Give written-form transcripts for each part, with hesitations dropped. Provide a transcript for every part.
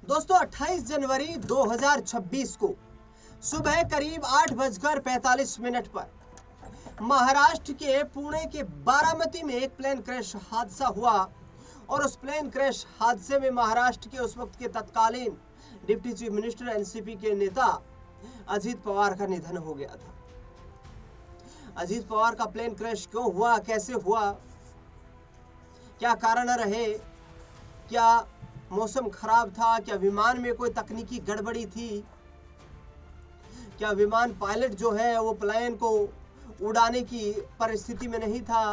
दोस्तों 28 जनवरी 2026 को सुबह करीब 8:45 पर महाराष्ट्र के पुणे के बारामती में एक प्लेन क्रैश हादसा हुआ और उस प्लेन क्रैश हादसे में महाराष्ट्र के उस वक्त के तत्कालीन डिप्टी चीफ मिनिस्टर एनसीपी के नेता अजीत पवार का निधन हो गया था। अजीत पवार का प्लेन क्रैश क्यों हुआ, कैसे हुआ, क्या कारण रहे, क्या मौसम खराब था, क्या विमान में कोई तकनीकी गड़बड़ी थी, क्या विमान पायलट जो है वो प्लेन को उड़ाने की परिस्थिति में नहीं था,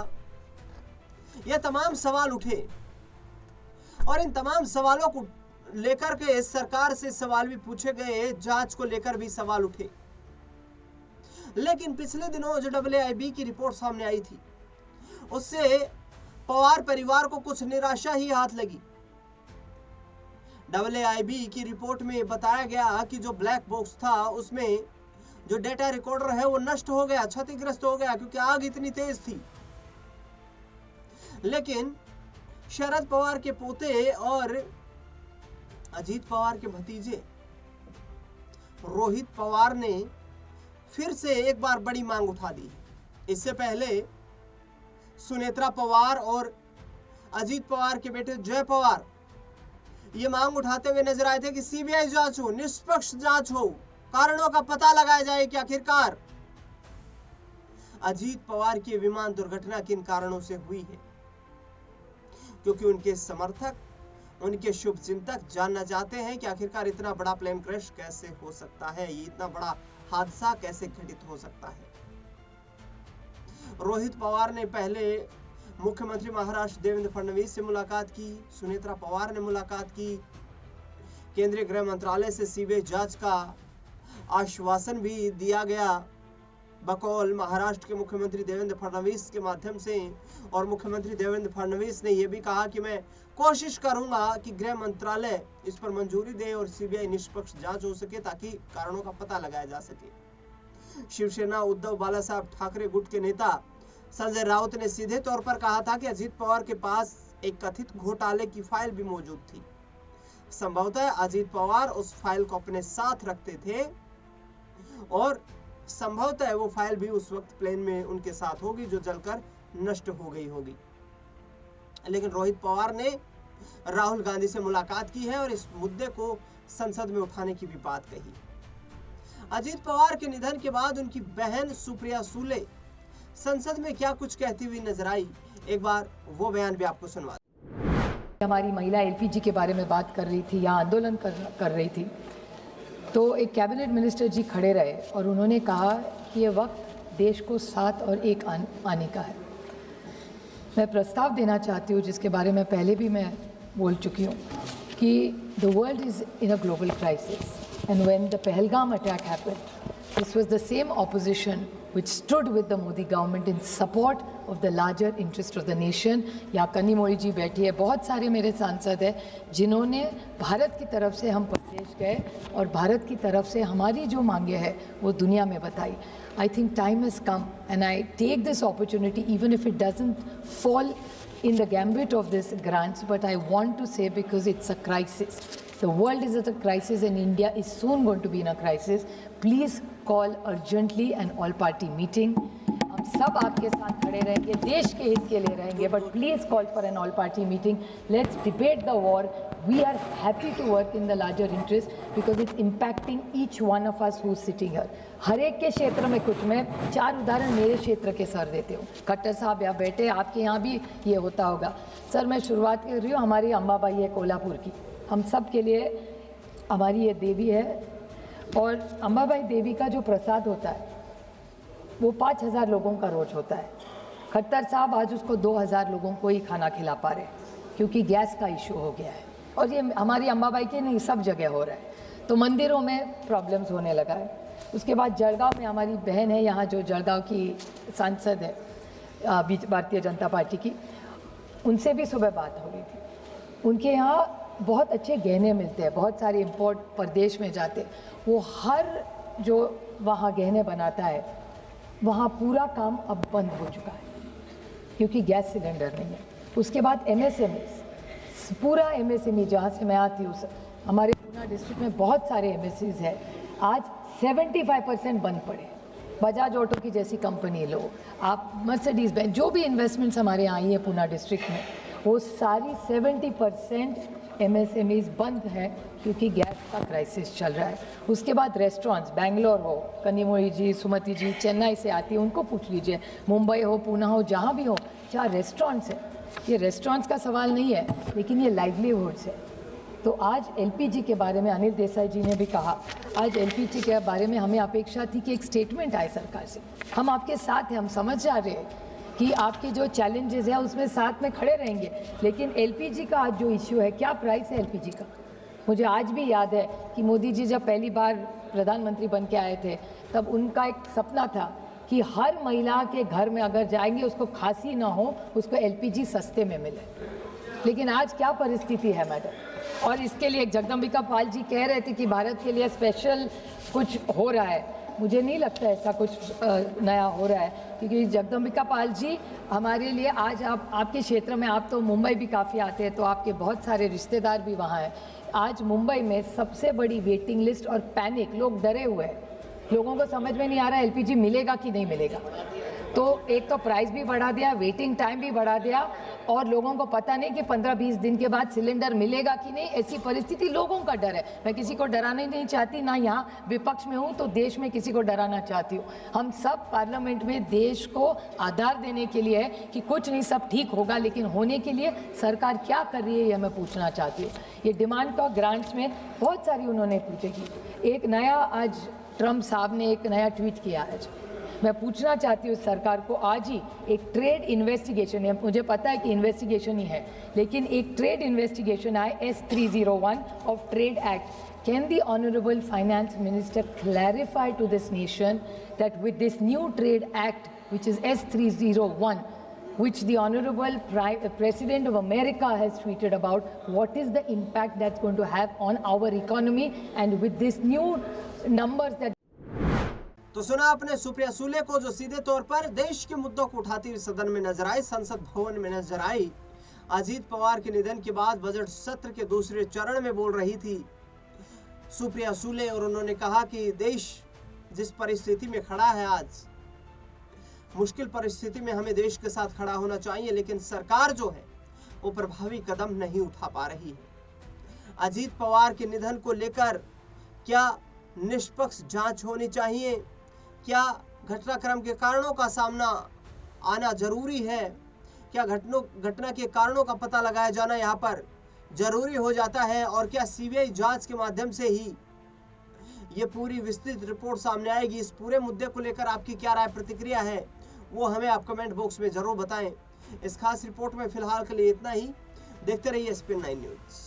ये तमाम सवाल उठे और इन तमाम सवालों को लेकर के सरकार से सवाल भी पूछे गए, जांच को लेकर भी सवाल उठे। लेकिन पिछले दिनों जो AAIB की रिपोर्ट सामने आई थी उससे पवार परिवार को कुछ निराशा ही हाथ लगी। AAIB की रिपोर्ट में बताया गया कि जो ब्लैक बॉक्स था उसमें जो डेटा रिकॉर्डर है वो नष्ट हो गया, क्षतिग्रस्त हो गया क्योंकि आग इतनी तेज थी। लेकिन शरद पवार के पोते और अजीत पवार के भतीजे रोहित पवार ने फिर से एक बार बड़ी मांग उठा दी। इससे पहले सुनेत्रा पवार और अजीत पवार के बेटे जय पवार ये मांग उठाते हुए नजर आए थे कि सीबीआई जांच हो, निष्पक्ष जांच हो, कारणों का पता लगाया जाए कि आखिरकार अजीत पवार की विमान दुर्घटना किन कारणों से हुई है, क्योंकि उनके समर्थक, उनके शुभचिंतक जानना चाहते हैं कि आखिरकार इतना बड़ा प्लेन क्रैश कैसे हो सकता है, ये इतना बड़ा हादसा कैसे घटित हो सकता है। रोहित पवार ने पहले मुख्यमंत्री महाराष्ट्र देवेंद्र फडणवीस से मुलाकात की, सुनेत्रा पवार ने मुलाकात की, केंद्रीय गृह मंत्रालय से सीबीआई जांच का आश्वासन भी दिया गया बकौल महाराष्ट्र के मुख्यमंत्री देवेंद्र फडणवीस के माध्यम से। और मुख्यमंत्री देवेंद्र फडणवीस ने यह भी कहा कि मैं कोशिश करूंगा कि गृह मंत्रालय इस पर मंजूरी दे और सीबीआई निष्पक्ष जांच हो सके ताकि कारणों का पता लगाया जा सके। शिवसेना उद्धव बालासाहेब ठाकरे गुट के नेता संजय राउत ने सीधे तौर पर कहा था कि अजीत पवार के पास एक कथित घोटाले की फाइल भी मौजूद थी। संभवतः अजीत पवार उस फाइल को अपने साथ रखते थे और संभवतः वो फाइल भी उस वक्त प्लेन में उनके साथ होगी जो जलकर नष्ट हो गई होगी। लेकिन रोहित पवार ने राहुल गांधी से मुलाकात की है और इस मुद्दे को संसद में उठाने की भी बात कही। अजीत पवार के निधन के बाद उनकी बहन सुप्रिया सुले संसद में क्या कुछ कहती हुई नजर आई, एक बार वो बयान भी आपको सुनवा। हमारी महिला एलपीजी के बारे में बात कर रही थी या आंदोलन कर रही थी तो एक कैबिनेट मिनिस्टर जी खड़े रहे और उन्होंने कहा कि ये वक्त देश को साथ और एक आने का है। मैं प्रस्ताव देना चाहती हूँ जिसके बारे में पहले भी मैं बोल चुकी हूँ कि the world is in a global crisis and when the Pahalgam attack happened this was the same opposition which stood with the Modi government in support of the larger interest of the nation। या कन्नी मोड़ी जी बैठी है, बहुत सारे मेरे सांसद हैं जिन्होंने भारत की तरफ से हम प्रदेश गए और भारत की तरफ से हमारी जो मांगे हैं वो दुनिया में बताई। I think time has come and I take this opportunity even if it doesn't fall in the gambit of this grants, but I want to say because it's a crisis. The world is at a crisis and India is soon going to be in a crisis. Please call urgently an all-party meeting. हम सब आपके साथ खड़े रहेंगे, देश के हित के लिए रहेंगे, but please call for an all-party meeting. Let's debate the war. We are happy to work in the larger interest because it's impacting each one of us who's sitting here. हर एक के क्षेत्र में कुछ, मैं 4 उदाहरण मेरे क्षेत्र के सर देते हूँ। खट्टर साहब या बेटे आपके यहाँ भी ये होता होगा। सर मैं शुरुआत कर रही हूँ, हमारी अम्बाबाई है कोल्हापुर की, हम सब के लिए हमारी ये देवी है और अम्बाबाई देवी का जो प्रसाद होता है वो 5000 लोगों का रोज होता है। खट्टर साहब आज उसको 2000 लोगों को ही खाना खिला पा रहे क्योंकि गैस का इशू हो गया है और ये हमारी अम्बाबाई के नहीं सब जगह हो रहा है, तो मंदिरों में प्रॉब्लम्स होने लगा है। उसके बाद जलगांव में हमारी बहन है यहाँ जो जलगांव की सांसद है भारतीय जनता पार्टी की, उनसे भी सुबह बात हो रही थी। उनके यहाँ बहुत अच्छे गहने मिलते हैं, बहुत सारे इंपोर्ट प्रदेश में जाते हैं, वो हर जो वहाँ गहने बनाता है वहाँ पूरा काम अब बंद हो चुका है क्योंकि गैस सिलेंडर नहीं है। उसके बाद MSME, पूरा MSME जहाँ से मैं आती हूँ हमारे पूना डिस्ट्रिक्ट में बहुत सारे एमएससीज है, आज 75% बंद पड़े। बजाज ऑटो की जैसी कंपनी लो, आप मर्सिडीज बेंज, जो भी इन्वेस्टमेंट्स हमारे यहाँ आई है पूना डिस्ट्रिक्ट में, वो सारी 70% एमएसएमईज बंद है क्योंकि गैस का क्राइसिस चल रहा है। उसके बाद रेस्टोरेंट्स, बैंगलोर हो, कन्नीमोई जी, सुमति जी चेन्नई से आती है, उनको पूछ लीजिए, मुंबई हो, पूना हो, जहाँ भी हो, जहाँ रेस्टोरेंट्स है, ये रेस्टोरेंट्स का सवाल नहीं है, लेकिन ये लाइवलीहुड्स है। तो आज एलपीजी के बारे में अनिल देसाई जी ने भी कहा, आज एलपीजी के बारे में हमें अपेक्षा थी कि एक स्टेटमेंट आए सरकार से। हम आपके साथ हैं, हम समझ जा रहे हैं कि आपके जो चैलेंजेस हैं उसमें साथ में खड़े रहेंगे, लेकिन एलपीजी का आज जो इश्यू है, क्या प्राइस है एलपीजी का। मुझे आज भी याद है कि मोदी जी जब पहली बार प्रधानमंत्री बन के आए थे, तब उनका एक सपना था कि हर महिला के घर में अगर जाएंगे उसको खांसी ना हो, उसको एलपीजी सस्ते में मिले। लेकिन आज क्या परिस्थिति है मैडम, और इसके लिए जगदम्बिका पाल जी कह रहे थे कि भारत के लिए स्पेशल कुछ हो रहा है। मुझे नहीं लगता ऐसा कुछ नया हो रहा है, क्योंकि जगदम्बिका पाल जी हमारे लिए आज आपके क्षेत्र में, आप तो मुंबई भी काफ़ी आते हैं, तो आपके बहुत सारे रिश्तेदार भी वहाँ हैं। आज मुंबई में सबसे बड़ी वेटिंग लिस्ट और पैनिक, लोग डरे हुए हैं, लोगों को समझ में नहीं आ रहा है एलपीजी मिलेगा कि नहीं मिलेगा। तो एक तो प्राइस भी बढ़ा दिया, वेटिंग टाइम भी बढ़ा दिया, और लोगों को पता नहीं कि 15-20 दिन के बाद सिलेंडर मिलेगा कि नहीं, ऐसी परिस्थिति लोगों का डर है। मैं किसी को डराना ही नहीं चाहती, ना यहाँ विपक्ष में हूँ तो देश में किसी को डराना चाहती हूँ। हम सब पार्लियामेंट में देश को आधार देने के लिए है कि कुछ नहीं, सब ठीक होगा, लेकिन होने के लिए सरकार क्या कर रही है, यह मैं पूछना चाहती हूँ। ये डिमांड का ग्रांट्स में बहुत सारी उन्होंने पूछेगी। एक नया आज ट्रम्प साहब ने एक नया ट्वीट किया आज, मैं पूछना चाहती हूँ सरकार को, आज ही एक ट्रेड इन्वेस्टिगेशन है, मुझे पता है कि इन्वेस्टिगेशन ही है, लेकिन एक ट्रेड इन्वेस्टिगेशन आए S301 of trade act. Can the honourable finance minister clarify to this nation that with this new trade act which is S301, which the honorable President of America has tweeted about, what is the impact that's going to have on our economy, and with this new numbers that तो सुना आपने सुप्रिया सुले को, जो सीधे तौर पर देश के मुद्दों को उठाती हुई सदन में नजर आई, संसद भवन में नजर आई। अजीत पवार के निधन के बाद बजट सत्र के दूसरे चरण में बोल रही थी सुप्रिया सुले, और उन्होंने कहा कि देश जिस परिस्थिति में खड़ा है आज, मुश्किल परिस्थिति में हमें देश के साथ खड़ा होना चाहिए, लेकिन सरकार जो है वो प्रभावी कदम नहीं उठा पा रही है। अजीत पवार के निधन को लेकर क्या निष्पक्ष जांच होनी चाहिए? क्या घटनाक्रम के कारणों का सामना आना जरूरी है? क्या घटना के कारणों का पता लगाया जाना यहाँ पर जरूरी हो जाता है? और क्या सीबीआई जांच के माध्यम से ही ये पूरी विस्तृत रिपोर्ट सामने आएगी? इस पूरे मुद्दे को लेकर आपकी क्या राय, प्रतिक्रिया है, वो हमें आप कमेंट बॉक्स में जरूर बताएं। इस खास रिपोर्ट में फिलहाल के लिए इतना ही। देखते रहिए SPN9 न्यूज़।